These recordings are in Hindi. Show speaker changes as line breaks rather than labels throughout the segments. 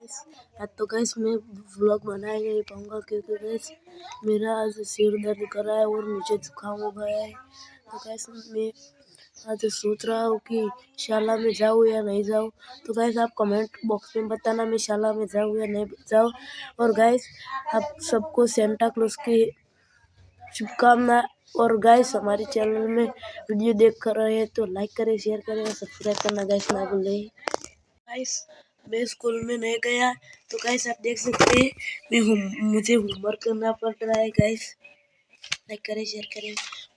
आज तो गैस मैं व्लॉग बना ही नहीं पाऊंगा क्योंकि गैस मेरा आज सिर दर्द कर रहा है और मुझे जुकाम हो गया है। तो गैस मैं आज सोच रहा हूँ कि शाला में जाऊँ या नहीं जाऊँ। तो गैस आप कमेंट बॉक्स में बताना मैं शाला में जाऊँ या नहीं जाऊँ। और गैस आप सबको सेंटा क्लॉज की शुभकामना। और गैस हमारे चैनल में वीडियो देख कर रहे हैं तो लाइक करें, शेयर करें और सब्सक्राइब करना गैस ना भूलें। गाइस मैं स्कूल में नहीं गया तो गाइस आप देख सकते हैं मुझे होमवर्क करना पड़ रहा है। गाइस लाइक करें, शेयर करें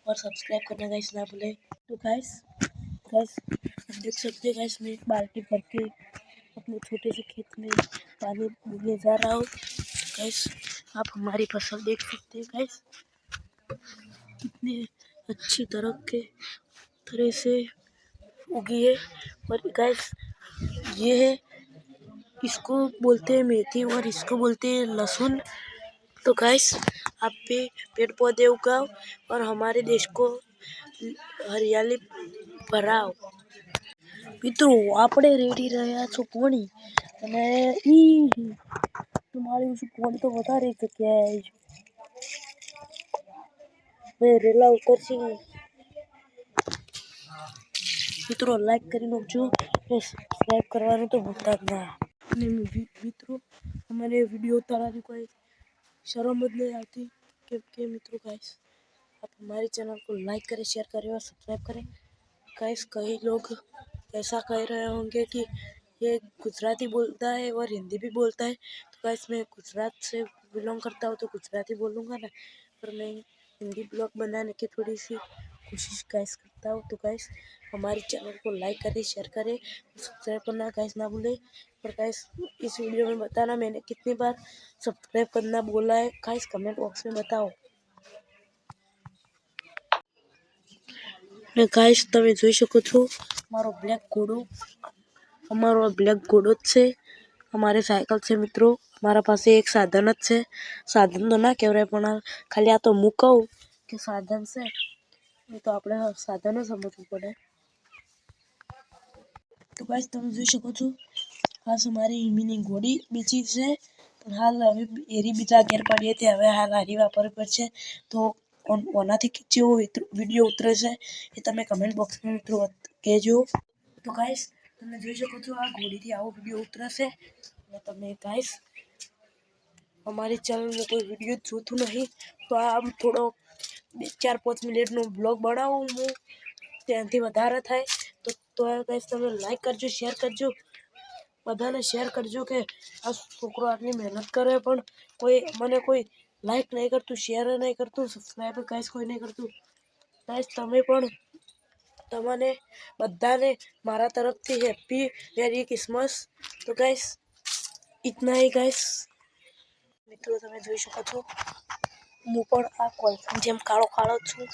और सब्सक्राइब करना गाइस ना भूलें। तो गाइस गाइस आप देख सकते हैं गाइस मैं एक बाल्टी भर के अपने छोटे से खेत में पानी ले जा रहा हूँ। गाइस आप हमारी फसल देख सकते हैं गाइस कितनी अच्छी तरह से उगी है। और गाइस ये है, इसको बोलते हैं मेथी और इसको बोलते हैं लहसुन। तो गाइस आप भी पेड़ पौधे उगाओ और हमारे देश को हरियाली भराओ। મિત્રો આપણે રેડી રહ્યા છો કોણી અને તમારી કોણ તો વધારે જગ્યાએ મેં રેલા ઉતરશી। મિત્રો લાઈક કરી નાખજો, સબસ્ક્રાઇબ કરવાનું તો ભૂલતા જ ના। અને મિત્રો हमारे वीडियो उतारने कोई शर्म मत नहीं आती क्योंकि मित्रों गाइस आप हमारे चैनल को लाइक करें, शेयर करें और सब्सक्राइब करें। गाइस कई लोग ऐसा कह रहे होंगे कि ये गुजराती बोलता है और हिंदी भी बोलता है। तो गाइस मैं गुजरात से बिलोंग करता हूँ तो गुजराती बोलूँगा ना, पर मैं हिंदी ब्लॉग बनाने की थोड़ी सी कोशिश गाइस करता हूँ। तो गाइस हमारे चैनल को लाइक करें, शेयर करें, सब्सक्राइब करना गाइस ना भूलें। पर गाइस इस वीडियो में बताना मैंने कितनी बार सब्सक्राइब करना बोला है गाइस कमेंट बॉक्स में बताओ। ને ગાઈસ તમે જોઈ શકો છો મારો બ્લેક ઘોડો જ છે, અમારી સાયકલ છે મિત્રો, મારા પાસે એક સાધન જ છે। સાધન તો ના કહેવાય પણ ખાલી આ તો હું કહું કે સાધન છે એ તો આપણે સાધન જ સમજવું પડે। તો ગાઈસ તમે જોઈ શકો છો આ અમારી મિની ઘોડી બીજી છે, પણ હાલ હવે એરી બીજા ઘેર પડીએ તે હવે હાલ હારી વાપરવી પડશે। તો ઓનાથી જેવો વિડીયો ઉતરે છે એ તમે કમેન્ટ બોક્સમાં મિત્રો કહેજો। તો ગાઈસ તમે જોઈ શકો છો આ ઘોડીથી આવો વિડીયો ઉતરશે અને તમે ગાઈસ અમારી ચેનલમાં કોઈ વિડીયો જોતું નહીં તો આમ થોડો 4-5 મિનિટનો બ્લોગ બનાવું હું, ત્યાંથી વધારે થાય તો ગાઈસ તમે લાઈક કરજો, શેર કરજો, બધાને શેર કરજો કે આ છોકરો આટલી મહેનત કરે પણ કોઈ લાઈક નહીં કરતું, શેર નહીં કરતું, સબસ્ક્રાઈબ ગાઈસ કોઈ નહીં કરતું। ગાઈસ તમે પણ તમને બધાને મારા તરફથી હેપી મેરી ક્રિસમસ। તો ગાઈસ ઇતના ही ગાઈસ। મિત્રો તમે જોઈ શકો છો હું પણ આ કોલસાની જેમ કાળો છું।